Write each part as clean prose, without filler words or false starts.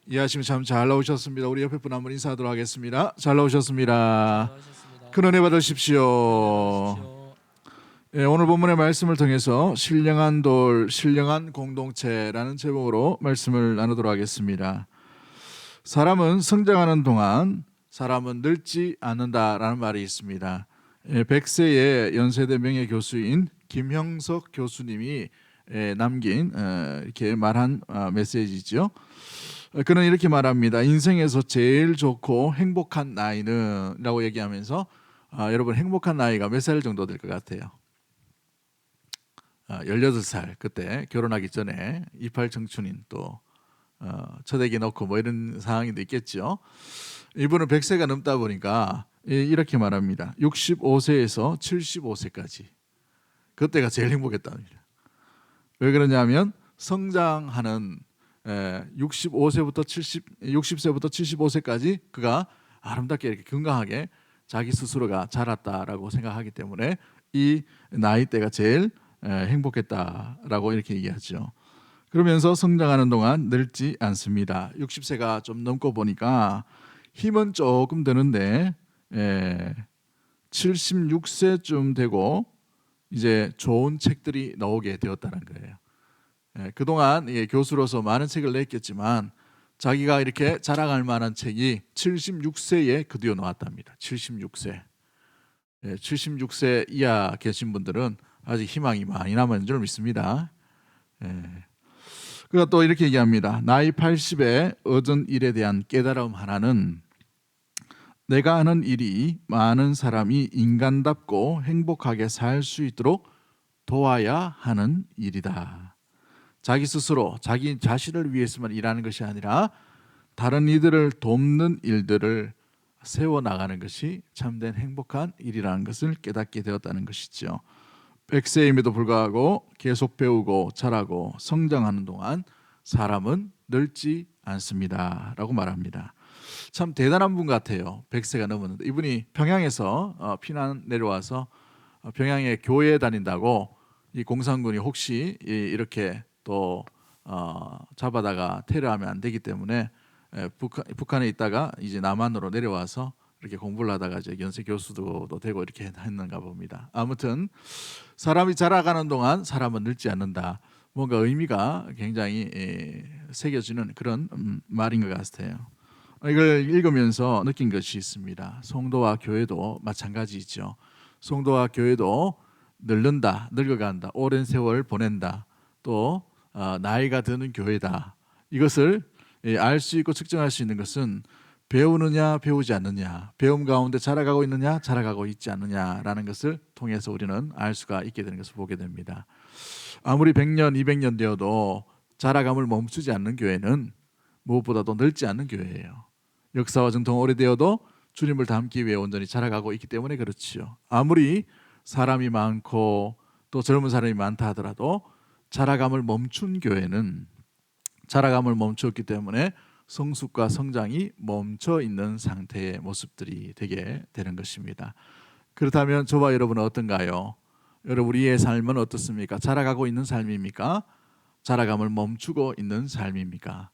이 아침 참 잘 나오셨습니다. 우리 옆에 분 한번 인사하도록 하겠습니다. 잘 나오셨습니다. 수고하셨습니다. 큰 은혜 은혜 받으십시오. 받으십시오. 오늘 본문의 말씀을 통해서 신령한 돌, 신령한 공동체라는 제목으로 말씀을 나누도록 하겠습니다. 사람은 성장하는 동안 사람은 늙지 않는다라는 말이 있습니다. 100세의 연세대 명예 교수인 김형석 교수님이 남긴 이렇게 말한 메시지죠. 그는 이렇게 말합니다. 인생에서 제일 좋고 행복한 나이는 라고 얘기하면서 여러분 행복한 나이가 몇 살 정도 될 것 같아요? 18살 그때 결혼하기 전에 이팔 청춘인 또 처대기 넣고 뭐 이런 상황도 있겠죠. 이분은 100세가 넘다 보니까 이렇게 말합니다. 65세에서 75세까지 그때가 제일 행복했답니다. 왜 그러냐면 성장하는 60세부터 75세까지 그가 아름답게 이렇게 건강하게 자기 스스로가 자랐다라고 생각하기 때문에 이 나이대가 제일 행복했다라고 이렇게 얘기하죠. 그러면서 성장하는 동안 늙지 않습니다. 60세가 좀 넘고 보니까 힘은 조금 드는데 76세쯤 되고 이제 좋은 책들이 나오게 되었다는 거예요. 그동안 교수로서 많은 책을 냈겠지만 자기가 이렇게 자랑할 만한 책이 76세에 드디어 나왔답니다. 76세. 76세 이하 계신 분들은 아직 희망이 많이 남은 줄 믿습니다. 그가 또 이렇게 얘기합니다. 나이 80에 얻은 일에 대한 깨달음 하나는 내가 하는 일이 많은 사람이 인간답고 행복하게 살 수 있도록 도와야 하는 일이다. 자기 스스로 자기 자신을 위해서만 일하는 것이 아니라 다른 이들을 돕는 일들을 세워나가는 것이 참된 행복한 일이라는 것을 깨닫게 되었다는 것이죠. 100세임에도 불구하고 계속 배우고 자라고 성장하는 동안 사람은 늙지 않습니다 라고 말합니다. 참 대단한 분 같아요. 100세가 넘었는데 이분이 평양에서 피난 내려와서 평양에 교회에 다닌다고 이 공산군이 혹시 이렇게 또 잡아다가 테러하면 안 되기 때문에 북한에 있다가 이제 남한으로 내려와서 이렇게 공부를 하다가 이제 연세 교수도 되고 이렇게 했는가 봅니다. 아무튼 사람이 자라가는 동안 사람은 늙지 않는다. 뭔가 의미가 굉장히 새겨지는 그런 말인 것 같아요. 이걸 읽으면서 느낀 것이 있습니다. 성도와 교회도 마찬가지죠. 성도와 교회도 늙는다, 늙어간다, 오랜 세월 보낸다, 또 나이가 드는 교회다. 이것을 알 수 있고 측정할 수 있는 것은 배우느냐 배우지 않느냐, 배움 가운데 자라가고 있느냐 자라가고 있지 않느냐라는 것을 통해서 우리는 알 수가 있게 되는 것을 보게 됩니다. 아무리 100년, 200년 되어도 자라감을 멈추지 않는 교회는 무엇보다도 늙지 않는 교회예요. 역사와 전통 오래되어도 주님을 닮기 위해 온전히 자라가고 있기 때문에 그렇지요. 아무리 사람이 많고 또 젊은 사람이 많다 하더라도 자라감을 멈춘 교회는 자라감을 멈췄기 때문에 성숙과 성장이 멈춰 있는 상태의 모습들이 되게 되는 것입니다. 그렇다면 저와 여러분은 어떤가요? 여러분 우리의 삶은 어떻습니까? 자라가고 있는 삶입니까? 자라감을 멈추고 있는 삶입니까?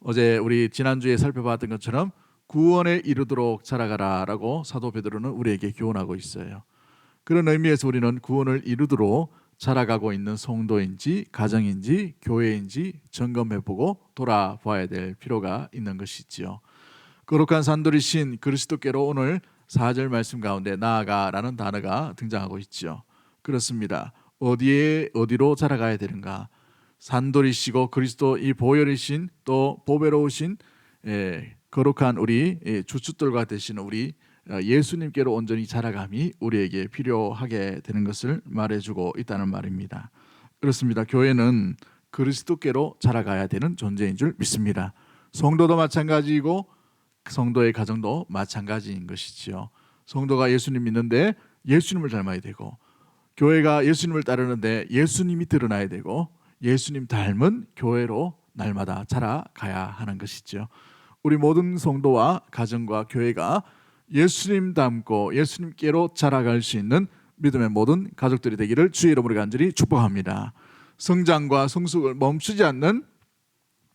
어제 우리 지난주에 살펴봤던 것처럼 구원에 이르도록 자라가라라고 사도 베드로는 우리에게 교훈하고 있어요. 그런 의미에서 우리는 구원을 이루도록 자라가고 있는 성도인지 가정인지 교회인지 점검해보고 돌아봐야 될 필요가 있는 것이지요. 거룩한 산돌이신 그리스도께로 오늘 4절 말씀 가운데 나아가라는 단어가 등장하고 있죠. 그렇습니다. 어디로 자라가야 되는가? 산돌이시고 그리스도 이 보혈이신 또 보배로우신 거룩한 우리 주춧돌과 되시는 우리 예수님께로 온전히 자라감이 우리에게 필요하게 되는 것을 말해주고 있다는 말입니다. 그렇습니다. 교회는 그리스도께로 자라가야 되는 존재인 줄 믿습니다. 성도도 마찬가지이고 성도의 가정도 마찬가지인 것이지요. 성도가 예수님 믿는데 예수님을 닮아야 되고 교회가 예수님을 따르는데 예수님이 드러나야 되고 예수님 닮은 교회로 날마다 자라가야 하는 것이죠. 우리 모든 성도와 가정과 교회가 예수님 닮고 예수님께로 자라갈 수 있는 믿음의 모든 가족들이 되기를 주의 이름으로 간절히 축복합니다. 성장과 성숙을 멈추지 않는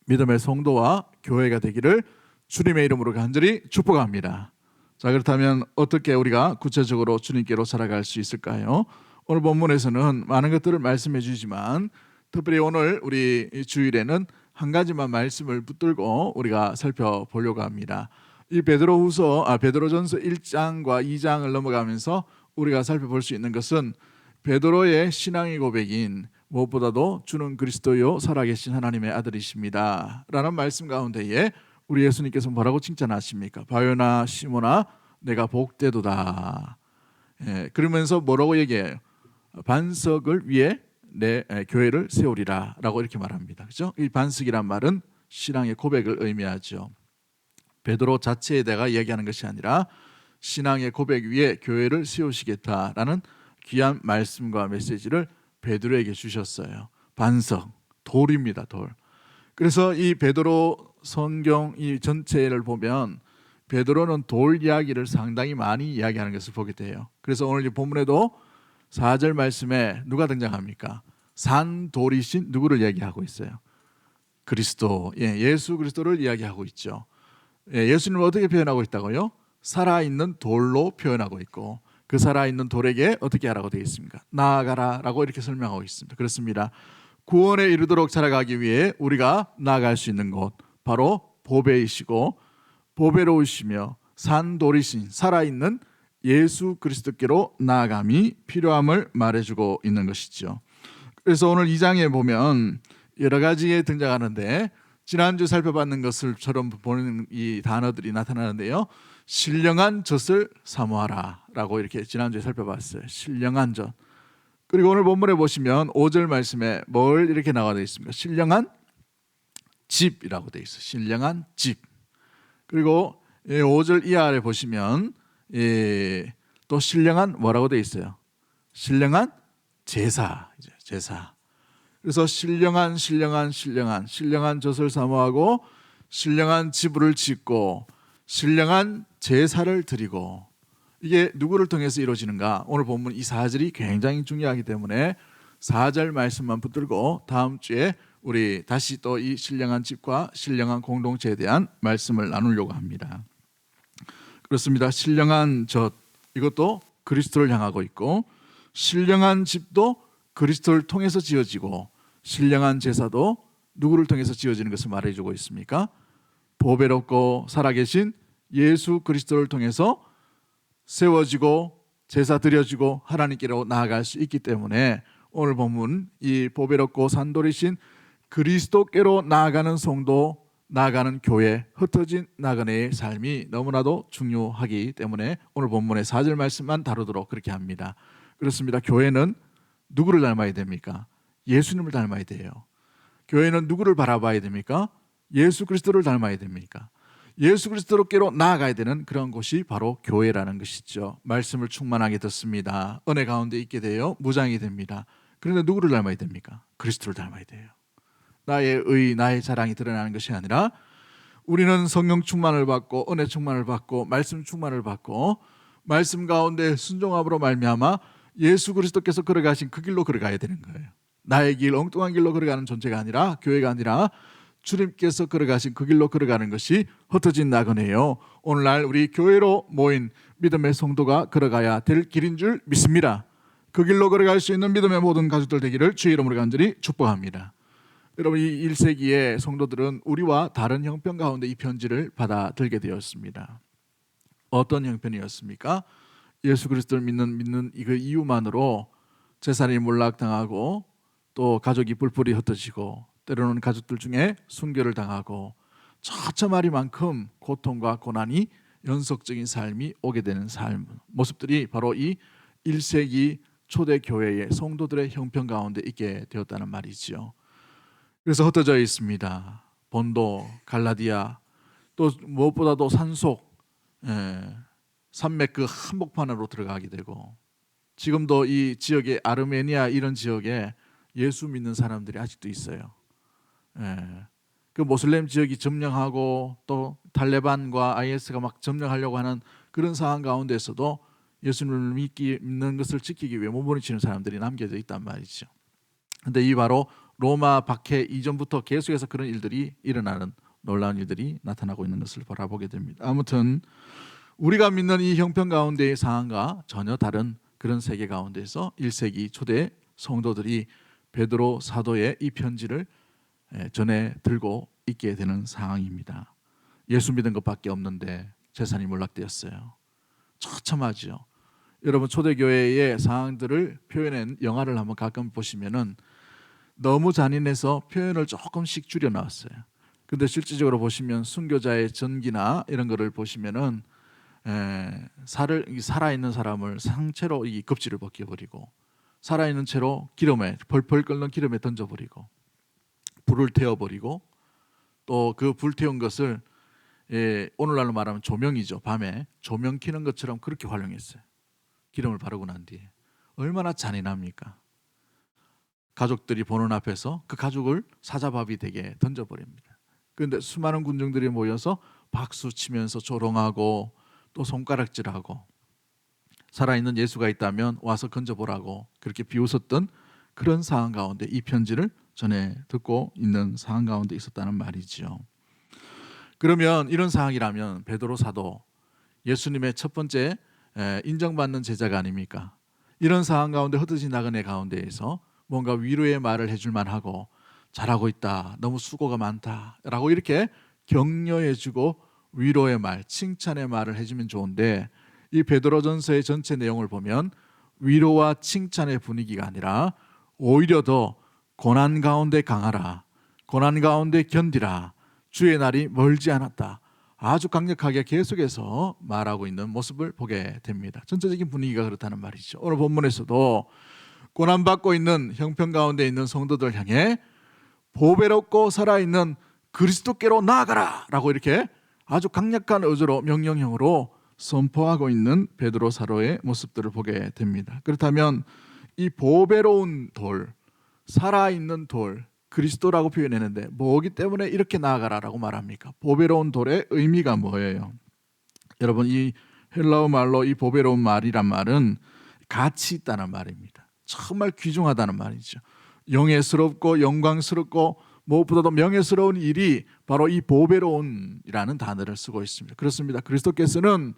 믿음의 성도와 교회가 되기를 주님의 이름으로 간절히 축복합니다. 자, 그렇다면 어떻게 우리가 구체적으로 주님께로 살아갈 수 있을까요? 오늘 본문에서는 많은 것들을 말씀해 주지만 특별히 오늘 우리 주일에는 한 가지만 말씀을 붙들고 우리가 살펴보려고 합니다. 이 베드로전서 1장과 2장을 넘어가면서 우리가 살펴볼 수 있는 것은 베드로의 신앙의 고백인 무엇보다도 주는 그리스도요 살아계신 하나님의 아들이십니다 라는 말씀 가운데에 우리 예수님께서 뭐라고 칭찬하십니까? 바요나 시몬아 내가 복되도다. 그러면서 뭐라고 얘기해요? 반석을 위해 내 교회를 세우리라 라고 이렇게 말합니다. 그렇죠? 이 반석이란 말은 신앙의 고백을 의미하죠. 베드로 자체에 대가 이야기하는 것이 아니라 신앙의 고백 위에 교회를 세우시겠다라는 귀한 말씀과 메시지를 베드로에게 주셨어요. 반석, 돌입니다. 돌. 그래서 이 베드로 성경 이 전체를 보면 베드로는 돌 이야기를 상당히 많이 이야기하는 것을 보게 돼요. 그래서 오늘 이 본문에도 4절 말씀에 누가 등장합니까? 산 돌이신 누구를 이야기하고 있어요? 그리스도, 예수 그리스도를 이야기하고 있죠. 예수님을 어떻게 표현하고 있다고요? 살아있는 돌로 표현하고 있고 그 살아있는 돌에게 어떻게 하라고 되어 있습니까? 나아가라 라고 이렇게 설명하고 있습니다. 그렇습니다. 구원에 이르도록 자라가기 위해 우리가 나아갈 수 있는 곳 바로 보배이시고 보배로우시며 산돌이신 살아있는 예수 그리스도께로 나아감이 필요함을 말해주고 있는 것이죠. 그래서 오늘 2장에 보면 여러 가지에 등장하는데 지난주 살펴봤는 것을처럼 보는 이 단어들이 나타나는데요. 신령한 젖을 사모하라 라고 이렇게 지난주에 살펴봤어요. 신령한 젖. 그리고 오늘 본문에 보시면 5절 말씀에 뭘 이렇게 나와 있습니까? 신령한 집이라고 되어 있어요. 신령한 집. 그리고 5절 이하를 보시면 또 신령한 뭐라고 되어 있어요? 신령한 제사. 제사. 그래서 신령한 젖을 사모하고 신령한 지부를 짓고 신령한 제사를 드리고 이게 누구를 통해서 이루어지는가? 오늘 본문 이 4절이 굉장히 중요하기 때문에 4절 말씀만 붙들고 다음 주에 우리 다시 또 이 신령한 집과 신령한 공동체에 대한 말씀을 나누려고 합니다. 그렇습니다. 신령한 젖 이것도 그리스도를 향하고 있고 신령한 집도 그리스도를 통해서 지어지고 신령한 제사도 누구를 통해서 지어지는 것을 말해주고 있습니까? 보배롭고 살아계신 예수 그리스도를 통해서 세워지고 제사 드려지고 하나님께로 나아갈 수 있기 때문에 오늘 본문 이 보배롭고 산돌이신 그리스도께로 나아가는 성도 나아가는 교회 흩어진 나그네의 삶이 너무나도 중요하기 때문에 오늘 본문의 4절 말씀만 다루도록 그렇게 합니다. 그렇습니다. 교회는 누구를 닮아야 됩니까? 예수님을 닮아야 돼요. 교회는 누구를 바라봐야 됩니까? 예수 그리스도를 닮아야 됩니까? 예수 그리스도께로 나아가야 되는 그런 곳이 바로 교회라는 것이죠. 말씀을 충만하게 듣습니다. 은혜 가운데 있게 되어 무장이 됩니다. 그런데 누구를 닮아야 됩니까? 그리스도를 닮아야 돼요. 나의 의, 나의 자랑이 드러나는 것이 아니라 우리는 성령 충만을 받고 은혜 충만을 받고 말씀 충만을 받고 말씀 가운데 순종함으로 말미암아 예수 그리스도께서 걸어가신 그 길로 걸어가야 되는 거예요. 나의 길, 엉뚱한 길로 걸어가는 존재가 아니라 교회가 아니라 주님께서 걸어가신 그 길로 걸어가는 것이 흩어진 나그네요. 오늘날 우리 교회로 모인 믿음의 성도가 걸어가야 될 길인 줄 믿습니다. 그 길로 걸어갈 수 있는 믿음의 모든 가족들 되기를 주의 이름으로 간절히 축복합니다. 여러분 이 1세기의 성도들은 우리와 다른 형편 가운데 이 편지를 받아들게 되었습니다. 어떤 형편이었습니까? 예수 그리스도를 믿는 그 이유만으로 재산이 몰락당하고 또 가족이 뿔뿔이 흩어지고 때로는 가족들 중에 순교를 당하고 처처마리만큼 고통과 고난이 연속적인 삶이 오게 되는 삶 모습들이 바로 이 1세기 초대교회의 성도들의 형편 가운데 있게 되었다는 말이죠. 그래서 흩어져 있습니다. 본도, 갈라디아, 또 무엇보다도 산속 산맥 그 한복판으로 들어가게 되고 지금도 이 지역에 아르메니아 이런 지역에 예수 믿는 사람들이 아직도 있어요. 그 모슬렘 지역이 점령하고 또 탈레반과 IS가 막 점령하려고 하는 그런 상황 가운데서도 예수님을 믿는 것을 지키기 위해 몸부림치는 사람들이 남겨져 있단 말이죠. 근데 이 바로 로마 박해 이전부터 계속해서 그런 일들이 일어나는 놀라운 일들이 나타나고 있는 것을 바라보게 됩니다. 아무튼 우리가 믿는 이 형편 가운데의 상황과 전혀 다른 그런 세계 가운데서 1세기 초대 성도들이 베드로 사도의 이 편지를 전해 들고 있게 되는 상황입니다. 예수 믿은 것밖에 없는데 재산이 몰락되었어요. 처참하죠. 여러분 초대교회의 상황들을 표현한 영화를 한번 가끔 보시면은 너무 잔인해서 표현을 조금씩 줄여 나왔어요. 근데 실질적으로 보시면 순교자의 전기나 이런 거를 보시면은 살아있는 사람을 상체로 이 겁지를 벗겨버리고 살아있는 채로 기름에 펄펄 끓는 기름에 던져버리고 불을 태워버리고 또 그 불태운 것을 오늘날로 말하면 조명이죠. 밤에 조명 켜는 것처럼 그렇게 활용했어요. 기름을 바르고 난 뒤에 얼마나 잔인합니까? 가족들이 보는 앞에서 그 가족을 사자밥이 되게 던져버립니다. 그런데 수많은 군중들이 모여서 박수 치면서 조롱하고 또 손가락질하고 살아있는 예수가 있다면 와서 건져보라고 그렇게 비웃었던 그런 상황 가운데 이 편지를 전해 듣고 있는 상황 가운데 있었다는 말이죠. 그러면 이런 상황이라면 베드로 사도 예수님의 첫 번째 인정받는 제자가 아닙니까? 이런 상황 가운데 흩어진 나그네 가운데에서 뭔가 위로의 말을 해줄 만하고 잘하고 있다, 너무 수고가 많다 라고 이렇게 격려해주고 위로의 말, 칭찬의 말을 해주면 좋은데 이 베드로전서의 전체 내용을 보면 위로와 칭찬의 분위기가 아니라 오히려 더 고난 가운데 강하라, 고난 가운데 견디라, 주의 날이 멀지 않았다, 아주 강력하게 계속해서 말하고 있는 모습을 보게 됩니다. 전체적인 분위기가 그렇다는 말이죠. 오늘 본문에서도 고난받고 있는 형편 가운데 있는 성도들 향해 보배롭고 살아있는 그리스도께로 나아가라 라고 이렇게 아주 강력한 어조로 명령형으로 선포하고 있는 베드로 사도의 모습들을 보게 됩니다. 그렇다면 이 보배로운 돌, 살아있는 돌, 그리스도라고 표현했는데 뭐기 때문에 이렇게 나아가라라고 말합니까? 보배로운 돌의 의미가 뭐예요? 여러분 이 헬라어 말로 이 보배로운 말이란 말은 가치 있다는 말입니다. 정말 귀중하다는 말이죠. 영예스럽고 영광스럽고 무엇보다도 명예스러운 일이 바로 이 보배로운이라는 단어를 쓰고 있습니다. 그렇습니다. 그리스도께서는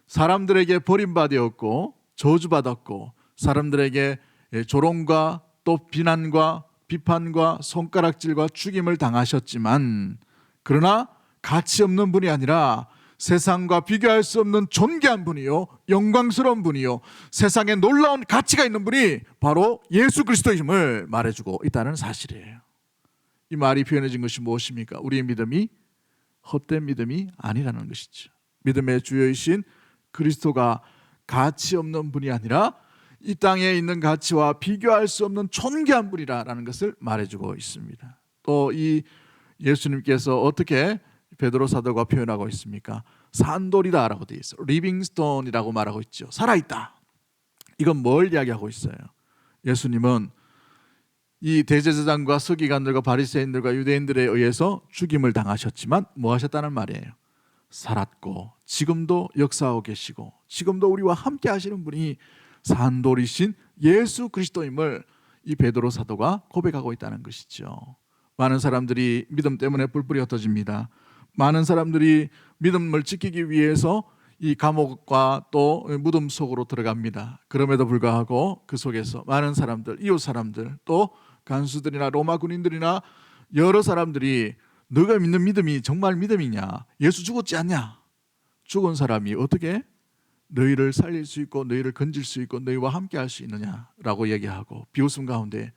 사람들에게 버림받았고 저주받았고 사람들에게 조롱과 또 비난과 비판과 손가락질과 죽임을 당하셨지만 그러나 가치 없는 분이 아니라 세상과 비교할 수 없는 존귀한 분이요 영광스러운 분이요 세상에 놀라운 가치가 있는 분이 바로 예수 그리스도임을 말해주고 있다는 사실이에요. 이 말이 표현해진 것이 무엇입니까? 우리의 믿음이 헛된 믿음이 아니라는 것이죠. 믿음의 주여이신 그리스도가 가치 없는 분이 아니라 이 땅에 있는 가치와 비교할 수 없는 존귀한 분이라는 것을 말해주고 있습니다. 또 이 예수님께서 어떻게 베드로 사도가 표현하고 있습니까? 산돌이다라고 되어 있어요. 리빙스톤이라고 말하고 있죠. 살아있다. 이건 뭘 이야기하고 있어요? 예수님은 이 대제사장과 서기관들과 바리새인들과 유대인들에 의해서 죽임을 당하셨지만 뭐 하셨다는 말이에요? 살았고 지금도 역사하고 계시고 지금도 우리와 함께 하시는 분이 산돌이신 예수 그리스도임을 이 베드로 사도가 고백하고 있다는 것이죠. 많은 사람들이 믿음 때문에 뿔뿔이 흩어집니다. 많은 사람들이 믿음을 지키기 위해서 이 감옥과 또 무덤 속으로 들어갑니다. 그럼에도 불구하고 그 속에서 많은 사람들, 이웃 사람들, 또 간수들이나 로마 군인들이나 여러 사람들이 너가 믿는 믿음이 정말 믿음이냐? 예수 죽었지 않냐? 죽은 사람이 어떻게 너희를 살릴 수 있고 너희를 건질 수 있고 너희와 함께 할 수 있느냐라고 얘기하고 비웃음 가운데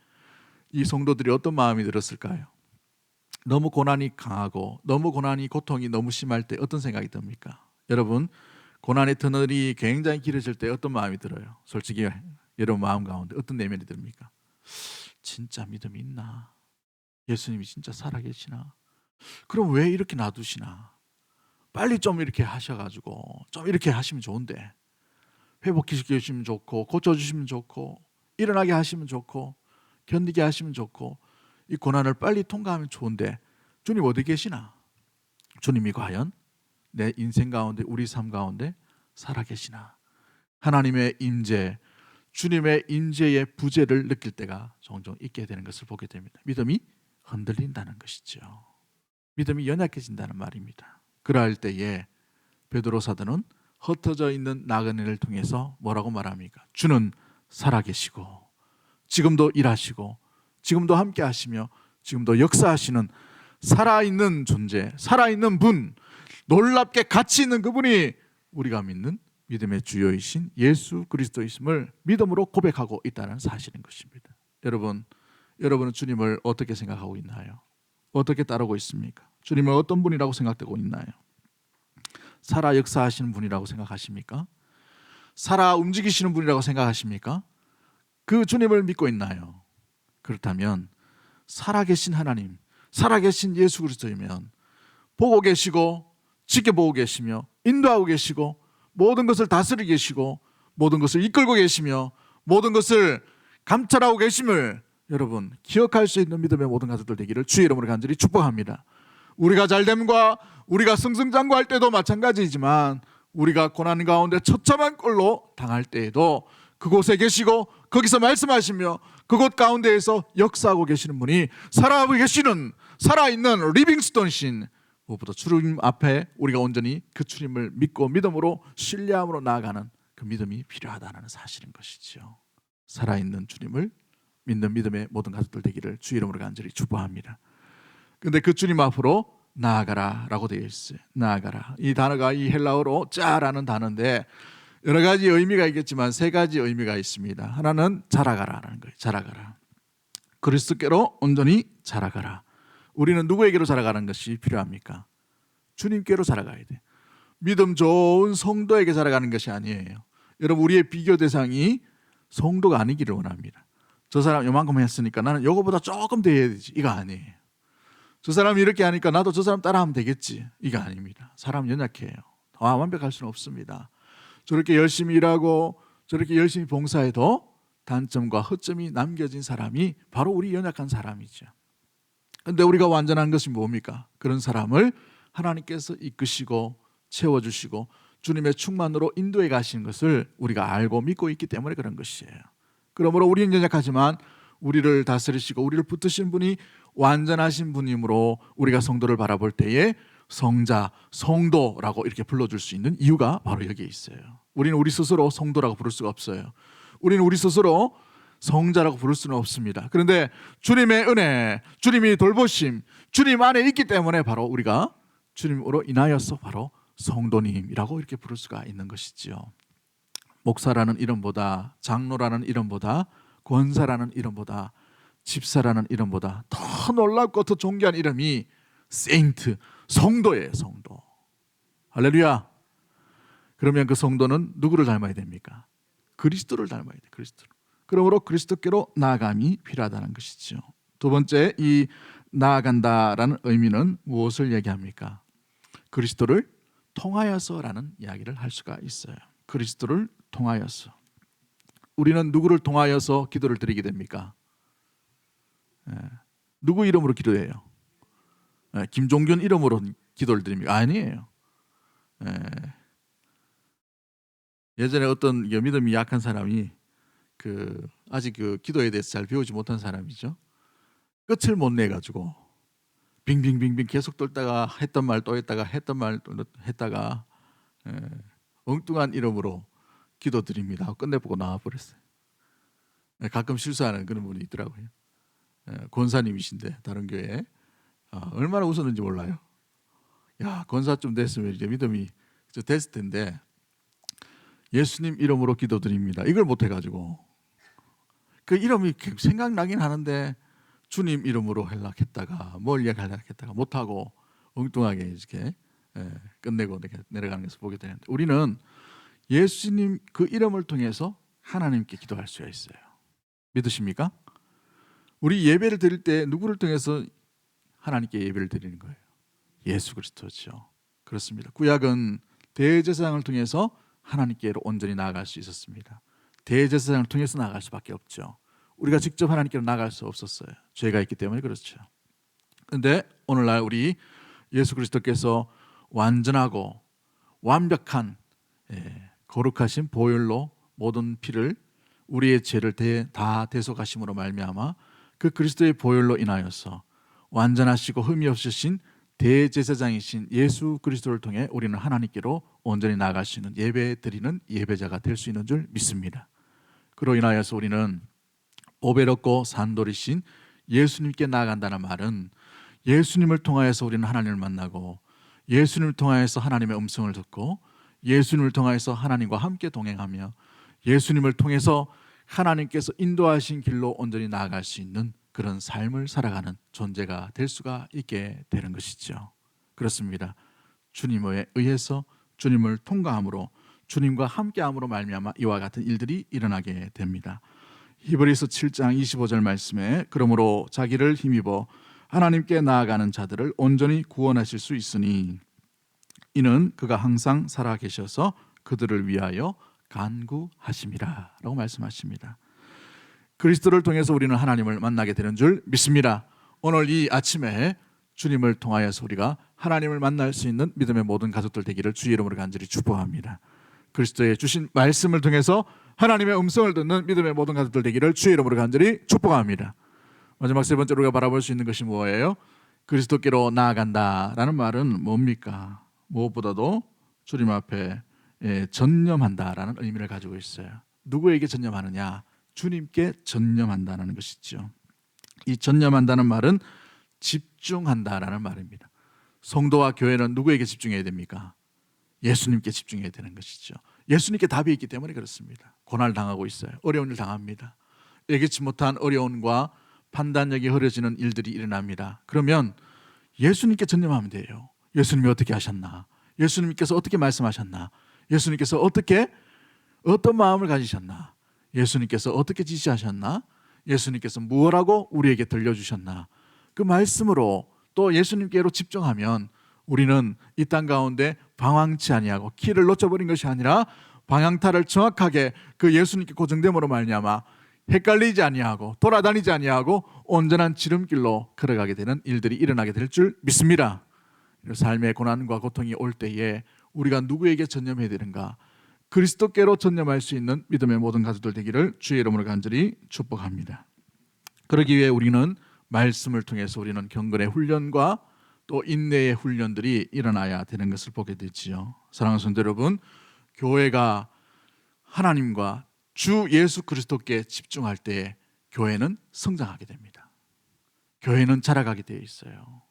이 성도들이 어떤 마음이 들었을까요? 너무 고난이 강하고 너무 고난이 고통이 너무 심할 때 어떤 생각이 듭니까? 여러분 고난의 터널이 굉장히 길어질 때 어떤 마음이 들어요? 솔직히 여러분 마음 가운데 어떤 내면이 듭니까? 진짜 믿음이 있나? 예수님이 진짜 살아계시나? 그럼 왜 이렇게 놔두시나? 빨리 좀 이렇게 하셔가지고 좀 이렇게 하시면 좋은데 회복시켜 주시면 좋고 고쳐주시면 좋고 일어나게 하시면 좋고 견디게 하시면 좋고 이 고난을 빨리 통과하면 좋은데 주님 어디 계시나? 주님이 과연 내 인생 가운데 우리 삶 가운데 살아계시나? 하나님의 임재 주님의 임재의 부재를 느낄 때가 종종 있게 되는 것을 보게 됩니다. 믿음이 흔들린다는 것이죠. 믿음이 연약해진다는 말입니다. 그러할 때에 베드로 사도는 흩어져 있는 나그네를 통해서 뭐라고 말합니까? 주는 살아계시고 지금도 일하시고 지금도 함께 하시며 지금도 역사하시는 살아있는 존재, 살아있는 분, 놀랍게 가치 있는 그분이 우리가 믿는 믿음의 주요이신 예수 그리스도이심을 믿음으로 고백하고 있다는 사실인 것입니다. 여러분은 주님을 어떻게 생각하고 있나요? 어떻게 따르고 있습니까? 주님은 어떤 분이라고 생각되고 있나요? 살아 역사하시는 분이라고 생각하십니까? 살아 움직이시는 분이라고 생각하십니까? 그 주님을 믿고 있나요? 그렇다면 살아계신 하나님, 살아계신 예수 그리스도이면 보고 계시고 지켜보고 계시며 인도하고 계시고 모든 것을 다스리고 계시고 모든 것을 이끌고 계시며 모든 것을 감찰하고 계심을 여러분 기억할 수 있는 믿음의 모든 가족들 되기를 주의 이름으로 간절히 축복합니다. 우리가 잘됨과 우리가 승승장구할 때도 마찬가지이지만 우리가 고난 가운데 처참한 꼴로 당할 때에도 그곳에 계시고 거기서 말씀하시며 그곳 가운데에서 역사하고 계시는 분이 살아가고 계시는 살아있는 리빙스톤신 무엇보다 주님 앞에 우리가 온전히 그 주님을 믿고 믿음으로 신뢰함으로 나아가는 그 믿음이 필요하다는 사실인 것이죠. 살아있는 주님을 믿는 믿음의 모든 가족들 되기를 주의 이름으로 간절히 축복합니다. 근데 그 주님 앞으로 나아가라 라고 되어 있어요. 나아가라. 이 단어가 이 헬라어로 짜라는 단어인데 여러 가지 의미가 있겠지만 세 가지 의미가 있습니다. 하나는 자라가라라는 거예요. 자라가라. 그리스도께로 온전히 자라가라. 우리는 누구에게로 자라가는 것이 필요합니까? 주님께로 자라가야 돼. 믿음 좋은 성도에게 자라가는 것이 아니에요. 여러분 우리의 비교 대상이 성도가 아니기를 원합니다. 저 사람 요만큼 했으니까 나는 요거보다 조금 더 해야 되지. 이거 아니에요. 저 사람이 이렇게 하니까 나도 저 사람 따라하면 되겠지. 이거 아닙니다. 사람 연약해요. 완벽할 수는 없습니다. 저렇게 열심히 일하고 저렇게 열심히 봉사해도 단점과 허점이 남겨진 사람이 바로 우리 연약한 사람이죠. 그런데 우리가 완전한 것이 뭡니까? 그런 사람을 하나님께서 이끄시고 채워주시고 주님의 충만으로 인도해 가시는 것을 우리가 알고 믿고 있기 때문에 그런 것이에요. 그러므로 우리는 연약하지만 우리를 다스리시고 우리를 붙드신 분이 완전하신 분이므로 우리가 성도를 바라볼 때에 성자, 성도라고 이렇게 불러줄 수 있는 이유가 바로 여기에 있어요. 우리는 우리 스스로 성도라고 부를 수가 없어요. 우리는 우리 스스로 성자라고 부를 수는 없습니다. 그런데 주님의 은혜, 주님이 돌보심, 주님 안에 있기 때문에 바로 우리가 주님으로 인하여서 바로 성도님이라고 이렇게 부를 수가 있는 것이지요. 목사라는 이름보다, 장로라는 이름보다, 권사라는 이름보다, 집사라는 이름보다 더 놀랍고 더 존귀한 이름이 세인트, 성도예요. 성도. 할렐루야. 그러면 그 성도는 누구를 닮아야 됩니까? 그리스도를 닮아야 돼요. 그리스도를. 그러므로 그리스도께로 나아감이 필요하다는 것이죠. 두 번째, 이 나아간다라는 의미는 무엇을 얘기합니까? 그리스도를 통하여서라는 이야기를 할 수가 있어요. 그리스도를 통하여서. 우리는 누구를 통하여서 기도를 드리게 됩니까? 누구 이름으로 기도해요? 김종균 이름으로 기도를 드립니까? 아니에요. 예전에 어떤 믿음이 약한 사람이 아직 기도에 대해서 잘 배우지 못한 사람이죠. 끝을 못 내 가지고 빙빙빙빙 계속 돌다가 했던 말 또 했다가 했던 말 또 했다가 엉뚱한 이름으로 기도드립니다 하고 끝내보고 나와버렸어요. 가끔 실수하는 그런 분이 있더라고요. 권사님이신데 다른 교회에 얼마나 웃었는지 몰라요. 야, 권사쯤 됐으면 이제 믿음이 됐을 텐데 예수님 이름으로 기도드립니다. 이걸 못 해가지고 그 이름이 생각나긴 하는데 주님 이름으로 하려고 했다가 뭘 얘기하려고 했다가 못하고 엉뚱하게 이렇게 끝내고 내려가는 것을 보게 되는데 우리는 예수님 그 이름을 통해서 하나님께 기도할 수가 있어요. 믿으십니까? 우리 예배를 드릴 때 누구를 통해서 하나님께 예배를 드리는 거예요? 예수 그리스도죠. 그렇습니다. 구약은 대제사장을 통해서 하나님께로 온전히 나아갈 수 있었습니다. 대제사장을 통해서 나아갈 수밖에 없죠. 우리가 직접 하나님께로 나아갈 수 없었어요. 죄가 있기 때문에 그렇죠. 그런데 오늘날 우리 예수 그리스도께서 완전하고 완벽한 거룩하신 보혈로 모든 피를 우리의 죄를 다 대속하심으로 말미암아 그 그리스도의 보혈로 인하여서 완전하시고 흠이 없으신 대제사장이신 예수 그리스도를 통해 우리는 하나님께로 온전히 나아갈 수 있는 예배 드리는 예배자가 될 수 있는 줄 믿습니다. 그로 인하여서 우리는 보배롭고 산돌이신 예수님께 나아간다는 말은 예수님을 통하여서 우리는 하나님을 만나고 예수님을 통하여서 하나님의 음성을 듣고 예수님을 통하여서 하나님과 함께 동행하며 예수님을 통해서 하나님께서 인도하신 길로 온전히 나아갈 수 있는 그런 삶을 살아가는 존재가 될 수가 있게 되는 것이죠. 그렇습니다. 주님에 의해서 주님을 통과함으로 주님과 함께함으로 말미암아 이와 같은 일들이 일어나게 됩니다. 히브리서 7장 25절 말씀에 그러므로 자기를 힘입어 하나님께 나아가는 자들을 온전히 구원하실 수 있으니 이는 그가 항상 살아 계셔서 그들을 위하여 간구하심이라 라고 말씀하십니다. 그리스도를 통해서 우리는 하나님을 만나게 되는 줄 믿습니다. 오늘 이 아침에 주님을 통하여서 우리가 하나님을 만날 수 있는 믿음의 모든 가족들 되기를 주의 이름으로 간절히 축복합니다. 그리스도의 주신 말씀을 통해서 하나님의 음성을 듣는 믿음의 모든 가족들 되기를 주의 이름으로 간절히 축복합니다. 마지막 세 번째로 우리가 바라볼 수 있는 것이 뭐예요? 그리스도께로 나아간다라는 말은 뭡니까? 무엇보다도 주님 앞에 전념한다라는 의미를 가지고 있어요. 누구에게 전념하느냐? 주님께 전념한다는 것이죠. 이 전념한다는 말은 집중한다라는 말입니다. 성도와 교회는 누구에게 집중해야 됩니까? 예수님께 집중해야 되는 것이죠. 예수님께 답이 있기 때문에 그렇습니다. 고난을 당하고 있어요. 어려운 일 당합니다. 예기치 못한 어려움과 판단력이 흐려지는 일들이 일어납니다. 그러면 예수님께 전념하면 돼요. 예수님이 어떻게 하셨나? 예수님께서 어떻게 말씀하셨나? 예수님께서 어떤 마음을 가지셨나? 예수님께서 어떻게 지시하셨나? 예수님께서 무엇라고 우리에게 들려주셨나? 그 말씀으로 또 예수님께로 집중하면 우리는 이 땅 가운데 방황치 아니하고 길을 놓쳐버린 것이 아니라 방향타를 정확하게 그 예수님께 고정됨으로 말미암아 헷갈리지 아니하고 돌아다니지 아니하고 온전한 지름길로 걸어가게 되는 일들이 일어나게 될 줄 믿습니다. 삶의 고난과 고통이 올 때에 우리가 누구에게 전념해야 되는가? 그리스도께로 전념할 수 있는 믿음의 모든 가족들 되기를 주의 이름으로 간절히 축복합니다. 그러기 위해 우리는 말씀을 통해서 우리는 경건의 훈련과 또 인내의 훈련들이 일어나야 되는 것을 보게 되지요. 사랑하는 성도 여러분, 교회가 하나님과 주 예수 그리스도께 집중할 때 교회는 성장하게 됩니다. 교회는 자라가게 되어 있어요.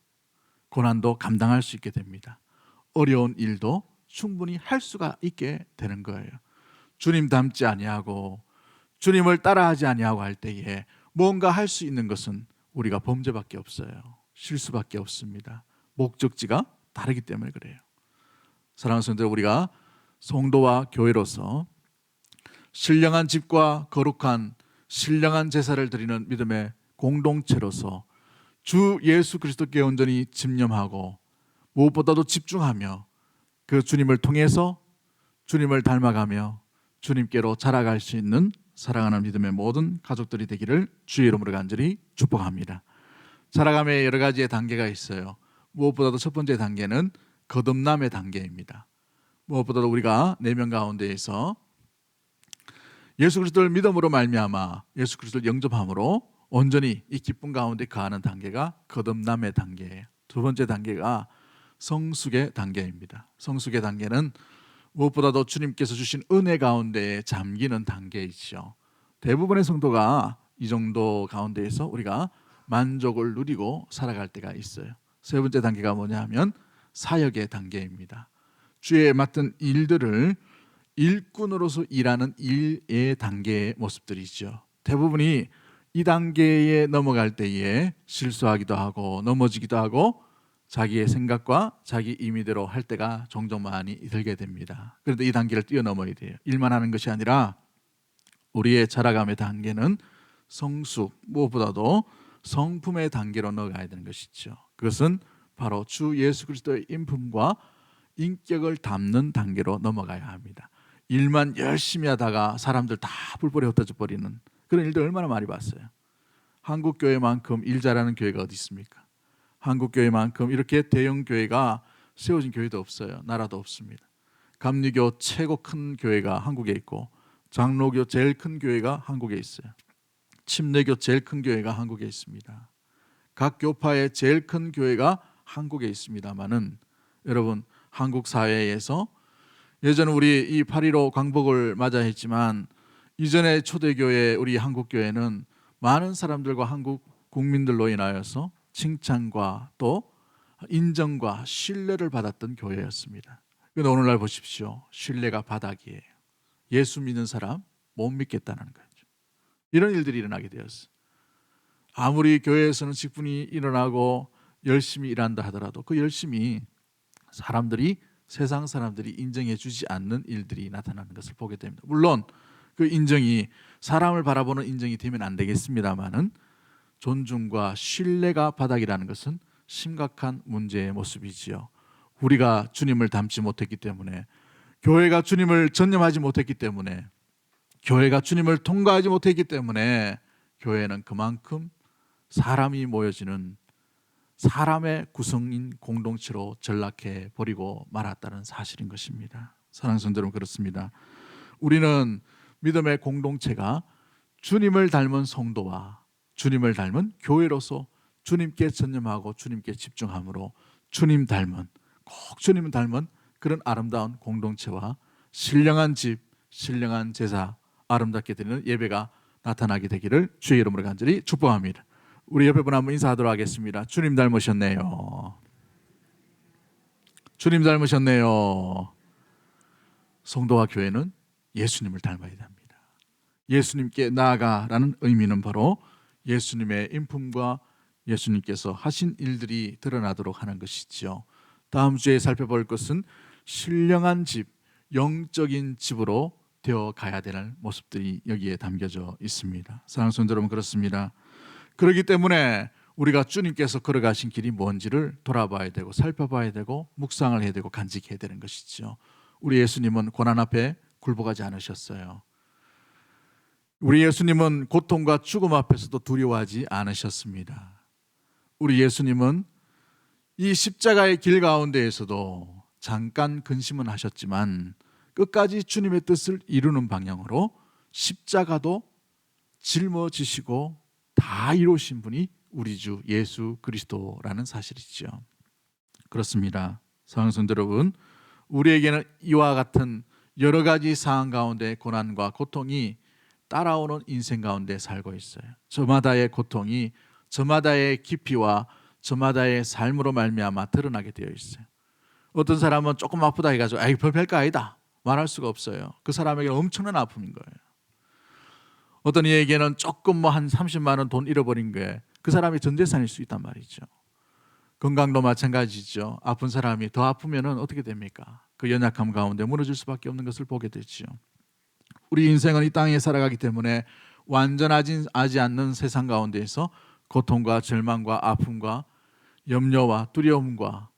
고난도 감당할 수 있게 됩니다. 어려운 일도 충분히 할 수가 있게 되는 거예요. 주님 닮지 아니하고 주님을 따라하지 아니하고 할 때에 뭔가 할 수 있는 것은 우리가 범죄밖에 없어요. 실수밖에 없습니다. 목적지가 다르기 때문에 그래요. 사랑하는 성도들, 우리가 성도와 교회로서 신령한 집과 거룩한 신령한 제사를 드리는 믿음의 공동체로서 주 예수 그리스도께 온전히 집념하고 무엇보다도 집중하며 그 주님을 통해서 주님을 닮아가며 주님께로 자라갈 수 있는 사랑하는 믿음의 모든 가족들이 되기를 주의 이름으로 간절히 축복합니다. 자라감의 여러 가지의 단계가 있어요. 무엇보다도 첫 번째 단계는 거듭남의 단계입니다. 무엇보다도 우리가 내면 가운데에서 예수 그리스도를 믿음으로 말미암아 예수 그리스도를 영접함으로 온전히 이 기쁨 가운데 거하는 단계가 거듭남의 단계예요. 두 번째 단계가 성숙의 단계입니다. 성숙의 단계는 무엇보다도 주님께서 주신 은혜 가운데에 잠기는 단계이죠. 대부분의 성도가 이 정도 가운데에서 우리가 만족을 누리고 살아갈 때가 있어요. 세 번째 단계가 뭐냐 하면 사역의 단계입니다. 주의 맡은 일들을 일꾼으로서 일하는 일의 단계의 모습들이죠. 대부분이 이 단계에 넘어갈 때에 실수하기도 하고 넘어지기도 하고 자기의 생각과 자기 임의대로 할 때가 종종 많이 들게 됩니다. 그런데 이 단계를 뛰어넘어야 돼요. 일만 하는 것이 아니라 우리의 자라감의 단계는 성숙, 무엇보다도 성품의 단계로 넣어가야 되는 것이죠. 그것은 바로 주 예수 그리스도의 인품과 인격을 담는 단계로 넘어가야 합니다. 일만 열심히 하다가 사람들 다 불보레 흩어져 버리는 그런 일들 얼마나 많이 봤어요. 한국 교회만큼 일 잘하는 교회가 어디 있습니까? 한국 교회만큼 이렇게 대형 교회가 세워진 교회도 없어요. 나라도 없습니다. 감리교 최고 큰 교회가 한국에 있고 장로교 제일 큰 교회가 한국에 있어요. 침례교 제일 큰 교회가 한국에 있습니다. 각 교파의 제일 큰 교회가 한국에 있습니다만은 여러분, 한국 사회에서 예전 우리 이 8.15 광복을 맞아 했지만 이전에 초대교회 우리 한국교회는 많은 사람들과 한국 국민들로 인하여서 칭찬과 또 인정과 신뢰를 받았던 교회였습니다. 그런데 오늘날 보십시오. 신뢰가 바닥이에요. 예수 믿는 사람 못 믿겠다는 거죠. 이런 일들이 일어나게 되었어요. 아무리 교회에서는 직분이 일어나고 열심히 일한다 하더라도 그 열심히 세상 사람들이 인정해 주지 않는 일들이 나타나는 것을 보게 됩니다. 물론 그 인정이 사람을 바라보는 인정이 되면 안 되겠습니다만은 존중과 신뢰가 바닥이라는 것은 심각한 문제의 모습이지요. 우리가 주님을 닮지 못했기 때문에, 교회가 주님을 전념하지 못했기 때문에, 교회가 주님을 통과하지 못했기 때문에 교회는 그만큼 사람이 모여지는 사람의 구성인 공동체로 전락해 버리고 말았다는 사실인 것입니다. 사랑하는 성도 여러분, 그렇습니다. 우리는 믿음의 공동체가 주님을 닮은 성도와 주님을 닮은 교회로서 주님께 전념하고 주님께 집중함으로 주님 닮은, 꼭 주님 닮은 그런 아름다운 공동체와 신령한 집, 신령한 제사, 아름답게 드리는 예배가 나타나게 되기를 주의 이름으로 간절히 축복합니다. 우리 옆에 분 한번 인사하도록 하겠습니다. 주님 닮으셨네요. 주님 닮으셨네요. 성도와 교회는 예수님을 닮아야 됩니다. 예수님께 나아가라는 의미는 바로 예수님의 인품과 예수님께서 하신 일들이 드러나도록 하는 것이지요. 다음 주에 살펴볼 것은 신령한 집, 영적인 집으로 되어 가야 되는 모습들이 여기에 담겨져 있습니다. 사랑하는 성도 여러분, 그렇습니다. 그렇기 때문에 우리가 주님께서 걸어가신 길이 뭔지를 돌아봐야 되고 살펴봐야 되고 묵상을 해야 되고 간직해야 되는 것이죠. 우리 예수님은 고난 앞에 굴복하지 않으셨어요. 우리 예수님은 고통과 죽음 앞에서도 두려워하지 않으셨습니다. 우리 예수님은 이 십자가의 길 가운데에서도 잠깐 근심은 하셨지만 끝까지 주님의 뜻을 이루는 방향으로 십자가도 짊어지시고 다 이루신 분이 우리 주 예수 그리스도라는 사실이죠. 그렇습니다. 사랑하는 성도 여러분, 우리에게는 이와 같은 여러 가지 상황 가운데 고난과 고통이 따라오는 인생 가운데 살고 있어요. 저마다의 고통이 저마다의 깊이와 저마다의 삶으로 말미암아 드러나게 되어 있어요. 어떤 사람은 조금 아프다 해가지고 아이 별거 아니다 말할 수가 없어요. 그 사람에게는 엄청난 아픔인 거예요. 어떤 이에게는 조금 한 30만 원 돈 잃어버린 게 그 사람이 전 재산일 수 있단 말이죠. 건강도 마찬가지죠. 아픈 사람이 더 아프면 어떻게 됩니까? 그 연약함 가운데 무너질 수밖에 없는 것을 보게 되죠. 우리 인생은 이 땅에 살아가기 때문에 완전하지 않는 세상 가운데에서 고통과 절망과 아픔과 염려와 두려움과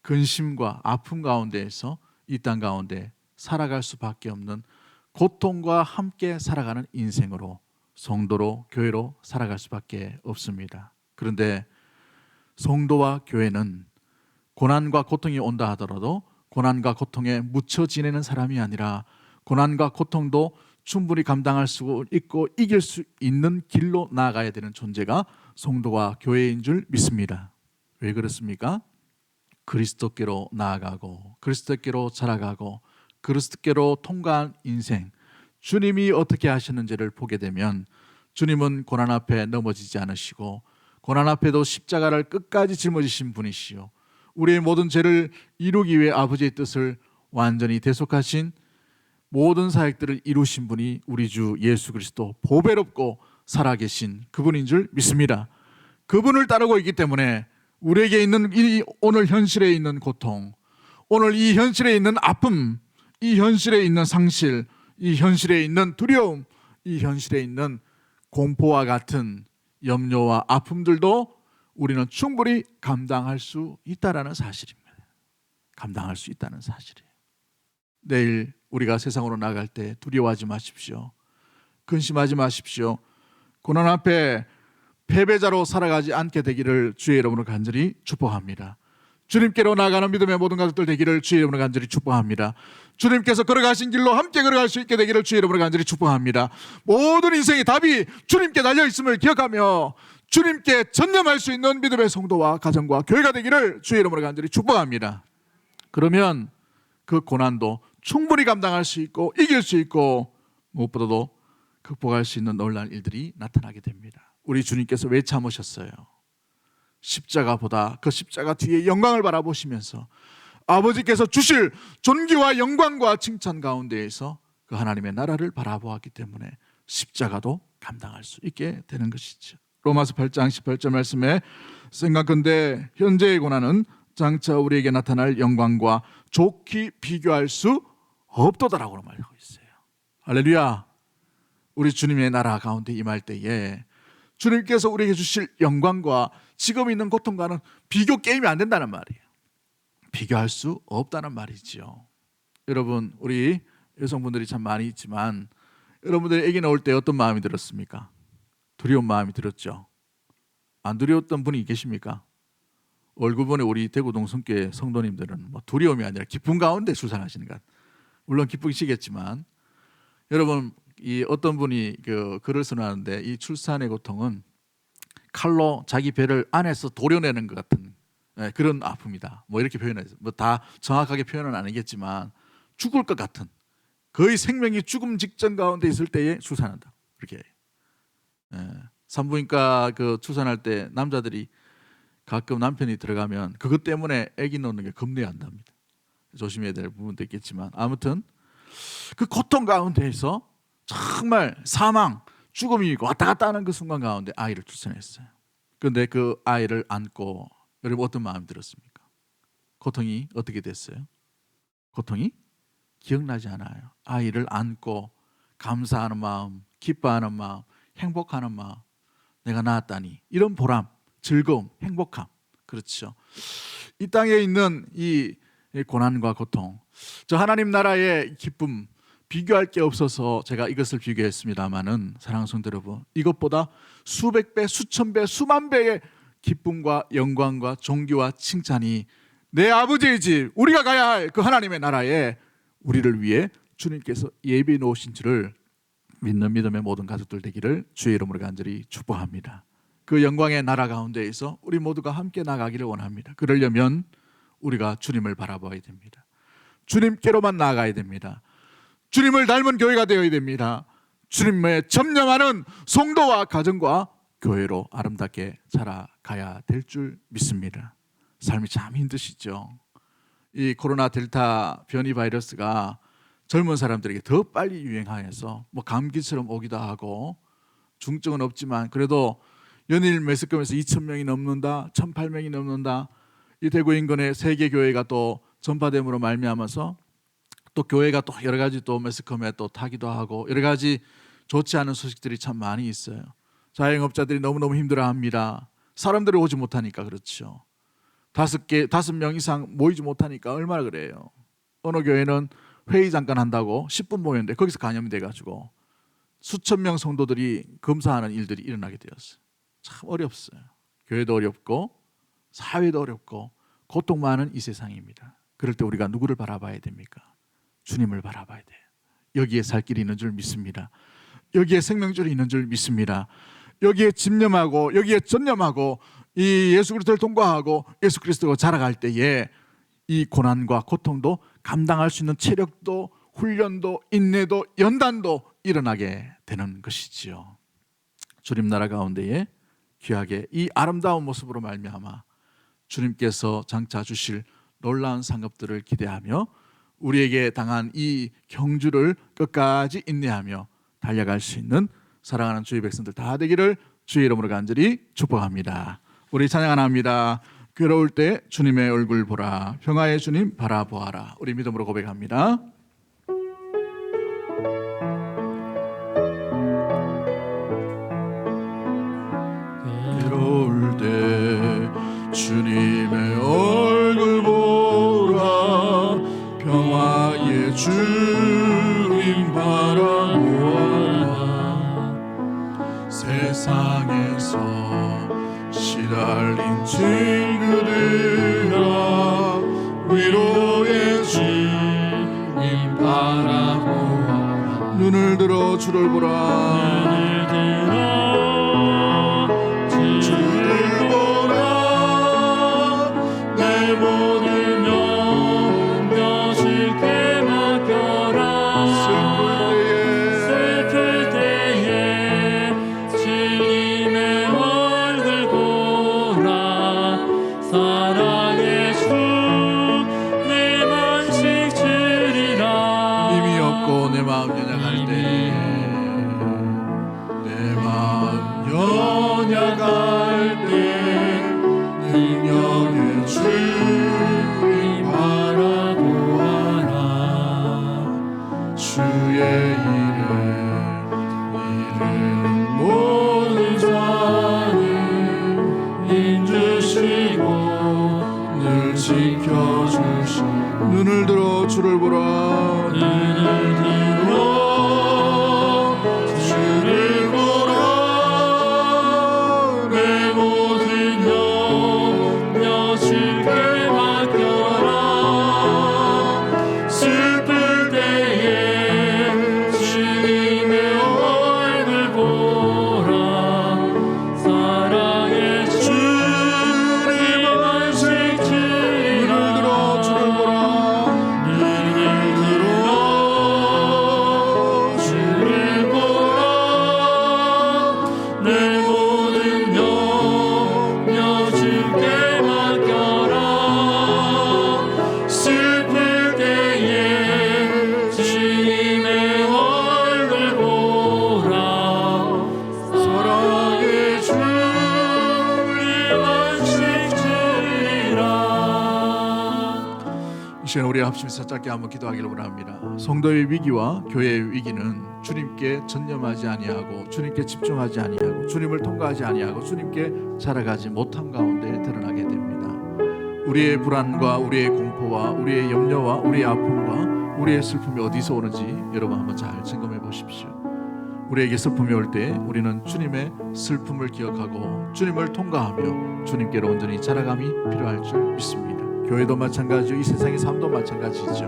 근심과 아픔 가운데에서 이 땅 가운데 살아갈 수밖에 없는 고통과 함께 살아가는 인생으로 성도로 교회로 살아갈 수밖에 없습니다. 그런데 성도와 교회는 고난과 고통이 온다 하더라도 고난과 고통에 묻혀 지내는 사람이 아니라 고난과 고통도 충분히 감당할 수 있고 이길 수 있는 길로 나아가야 되는 존재가 성도와 교회인 줄 믿습니다. 왜 그렇습니까? 그리스도께로 나아가고 그리스도께로 자라가고 그리스도께로 통과한 인생, 주님이 어떻게 하시는지를 보게 되면 주님은 고난 앞에 넘어지지 않으시고 고난 앞에도 십자가를 끝까지 짊어지신 분이시요 우리의 모든 죄를 이루기 위해 아버지의 뜻을 완전히 대속하신 모든 사역들을 이루신 분이 우리 주 예수 그리스도, 보배롭고 살아계신 그분인 줄 믿습니다. 그분을 따르고 있기 때문에 우리에게 있는 이 오늘 현실에 있는 고통, 오늘 이 현실에 있는 아픔, 이 현실에 있는 상실, 이 현실에 있는 두려움, 이 현실에 있는 공포와 같은 염려와 아픔들도 우리는 충분히 감당할 수 있다는 사실입니다. 감당할 수 있다는 사실이에요. 내일 우리가 세상으로 나갈 때 두려워하지 마십시오. 근심하지 마십시오. 고난 앞에 패배자로 살아가지 않게 되기를 주의 이름으로 간절히 축복합니다. 주님께로 나아가는 믿음의 모든 가족들 되기를 주의 이름으로 간절히 축복합니다. 주님께서 걸어가신 길로 함께 걸어갈 수 있게 되기를 주의 이름으로 간절히 축복합니다. 모든 인생의 답이 주님께 달려있음을 기억하며 주님께 전념할 수 있는 믿음의 성도와 가정과 교회가 되기를 주의 이름으로 간절히 축복합니다. 그러면 그 고난도 충분히 감당할 수 있고 이길 수 있고 무엇보다도 극복할 수 있는 놀라운 일들이 나타나게 됩니다. 우리 주님께서 왜 참으셨어요? 십자가보다 그 십자가 뒤에 영광을 바라보시면서 아버지께서 주실 존귀와 영광과 칭찬 가운데에서 그 하나님의 나라를 바라보았기 때문에 십자가도 감당할 수 있게 되는 것이죠. 로마서 8장 18절 말씀에 생각컨대 현재의 고난은 장차 우리에게 나타날 영광과 좋게 비교할 수 없도다라고 말하고 있어요. 할렐루야. 우리 주님의 나라 가운데 임할 때에 주님께서 우리에게 주실 영광과 지금 있는 고통과는 비교 게임이 안 된다는 말이에요. 비교할 수 없다는 말이지요. 여러분, 우리 여성분들이 참 많이 있지만 여러분들이 아기 낳을 때 어떤 마음이 들었습니까? 두려운 마음이 들었죠. 안 두려웠던 분이 계십니까? 얼굴 보니 우리 대구 동성교회 성도님들은 뭐 두려움이 아니라 기쁨 가운데 출산하시는 것. 물론 기쁘시겠지만 여러분, 이 어떤 분이 글을 써놨는데 이 출산의 고통은 칼로 자기 배를 안에서 도려내는 것 같은 그런 아픔이다. 뭐 이렇게 표현해서 뭐 다 정확하게 표현은 아니겠지만 죽을 것 같은 거의 생명이 죽음 직전 가운데 있을 때에 출산한다. 이렇게 산부인과 출산할 때 남자들이 가끔 남편이 들어가면 그것 때문에 아기 놓는 게 겁내한답니다. 조심해야 될 부분도 있겠지만 아무튼 그 고통 가운데에서 정말 사망, 죽음이 왔다 갔다 하는 그 순간 가운데 아이를 출산했어요. 그런데 그 아이를 안고 여러분 어떤 마음이 들었습니까? 고통이 어떻게 됐어요? 고통이 기억나지 않아요. 아이를 안고 감사하는 마음, 기뻐하는 마음, 행복하는 마음, 내가 낳았다니 이런 보람, 즐거움, 행복함. 그렇죠. 이 땅에 있는 이 고난과 고통, 저 하나님 나라의 기쁨 비교할 게 없어서 제가 이것을 비교했습니다마는 사랑하는 성도 여러분, 이것보다 수백 배, 수천 배, 수만 배의 기쁨과 영광과 존귀와 칭찬이 내 아버지의 집, 우리가 가야 할 그 하나님의 나라에 우리를 위해 주님께서 예비해 놓으신 줄을 믿는 믿음의 모든 가족들 되기를 주의 이름으로 간절히 축복합니다. 그 영광의 나라 가운데에서 우리 모두가 함께 나가기를 원합니다. 그러려면 우리가 주님을 바라봐야 됩니다. 주님께로만 나아가야 됩니다. 주님을 닮은 교회가 되어야 됩니다. 주님의 점령하는 성도와 가정과 교회로 아름답게 자라가야 될 줄 믿습니다. 삶이 참 힘드시죠. 이 코로나 델타 변이 바이러스가 젊은 사람들에게 더 빨리 유행하여서 뭐 감기처럼 오기도 하고 중증은 없지만 그래도 연일 매스컴에서 2,000명이 넘는다, 1,800명이 넘는다. 이 대구 인근의 세계 교회가 또 전파됨으로 말미암아서 또 교회가 또 여러 가지 또 매스컴에 또 타기도 하고 여러 가지 좋지 않은 소식들이 참 많이 있어요. 자영업자들이 너무너무 힘들어합니다. 사람들이 오지 못하니까 그렇죠. 5명 이상 모이지 못하니까 얼마나 그래요. 어느 교회는 회의 잠깐 한다고 10분 모였는데 거기서 감염이 돼가지고 수천 명 성도들이 검사하는 일들이 일어나게 되었어요. 참 어렵어요. 교회도 어렵고 사회도 어렵고 고통 많은 이 세상입니다. 그럴 때 우리가 누구를 바라봐야 됩니까? 주님을 바라봐야 돼요. 여기에 살 길이 있는 줄 믿습니다. 여기에 생명줄이 있는 줄 믿습니다. 여기에 집념하고 여기에 전념하고 이 예수 그리스도를 통과하고 예수 그리스도가 자라갈 때에 이 고난과 고통도 감당할 수 있는 체력도 훈련도 인내도 연단도 일어나게 되는 것이지요. 주님 나라 가운데에 귀하게 이 아름다운 모습으로 말미암아 주님께서 장차 주실 놀라운 상급들을 기대하며 우리에게 당한 이 경주를 끝까지 인내하며 달려갈 수 있는 사랑하는 주의 백성들 다 되기를 주의 이름으로 간절히 축복합니다. 우리 찬양 하나 합니다. 괴로울 때 주님의 얼굴 보라, 평화의 주님 바라보아라. 우리 믿음으로 고백합니다. 괴로울 때 주님의 얼굴 보라, 평화의 주님 바라보아라. 세상에서 시달린 친구들아, 위로의 주님 바라보아라. 눈을 들어 주를 보라. 눈을 들어 주를 보라. 내 모든 염려 주께 맡겨라. 슬플 때에 주님의 얼굴 보라. 사랑의 주 내 만식 주리라. 힘이 없고 내 마음 연약할 때, 내 마음 연약할 때 능력의 주님 바라보아라. 주의 이름 모든 자를 인주시고 늘 지켜주시고 눈을 들어 주를 보라. 눈을 들어 주를 보라. 내 모든 염려 주께 맡겨라. 슬플 때에 주님의 얼굴 보라. 사랑의 주님 안식 주리라. 눈을 들어 주를 보라. 눈을 들어 주를 보라. 내 모든 염려 주께 맡겨라. 슬플 때에 주님의 얼굴 보라. 사랑의 주님 안식 주리라. 이 시간 우리 합심해서 짧게 한번 기도하기를 원합니다. 성도의 위기와 교회의 위기는 주님께 전념하지 아니하고 주님께 집중하지 아니하고 주님을 통과하지 아니하고 주님께 자라가지 못한 가운데 드러나게 됩니다. 우리의 불안과 우리의 공포와 우리의 염려와 우리의 아픔과 우리의 슬픔이 어디서 오는지 여러분 한번 잘 점검해 보십시오. 우리에게 슬픔이 올 때 우리는 주님의 슬픔을 기억하고 주님을 통과하며 주님께로 온전히 자라감이 필요할 줄 믿습니다. 교회도 마찬가지요, 이 세상의 삶도 마찬가지죠.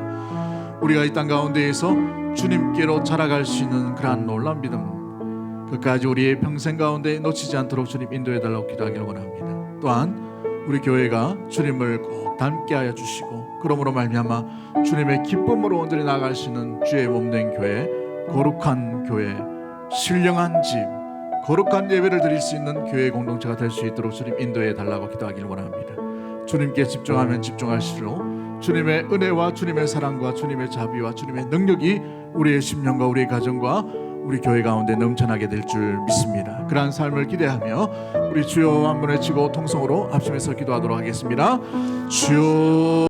우리가 이 땅 가운데에서 주님께로 자라갈 수 있는 그러한 놀라운 믿음, 그까지 우리의 평생 가운데 놓치지 않도록 주님 인도해 달라고 기도하기를 원합니다. 또한 우리 교회가 주님을 꼭 닮게 하여 주시고 그러므로 말미암아 주님의 기쁨으로 온전히 나아갈 수 있는 주의 몸된 교회, 거룩한 교회, 신령한 집, 거룩한 예배를 드릴 수 있는 교회 공동체가 될 수 있도록 주님 인도해 달라고 기도하기를 원합니다. 주님께 집중하면 집중할수록 주님의 은혜와 주님의 사랑과 주님의 자비와 주님의 능력이 우리의 심령과 우리의 가정과 우리 교회 가운데 넘쳐나게 될 줄 믿습니다. 그러한 삶을 기대하며 우리 주여 한 번 외치고 통성으로 합심해서 기도하도록 하겠습니다. 주여.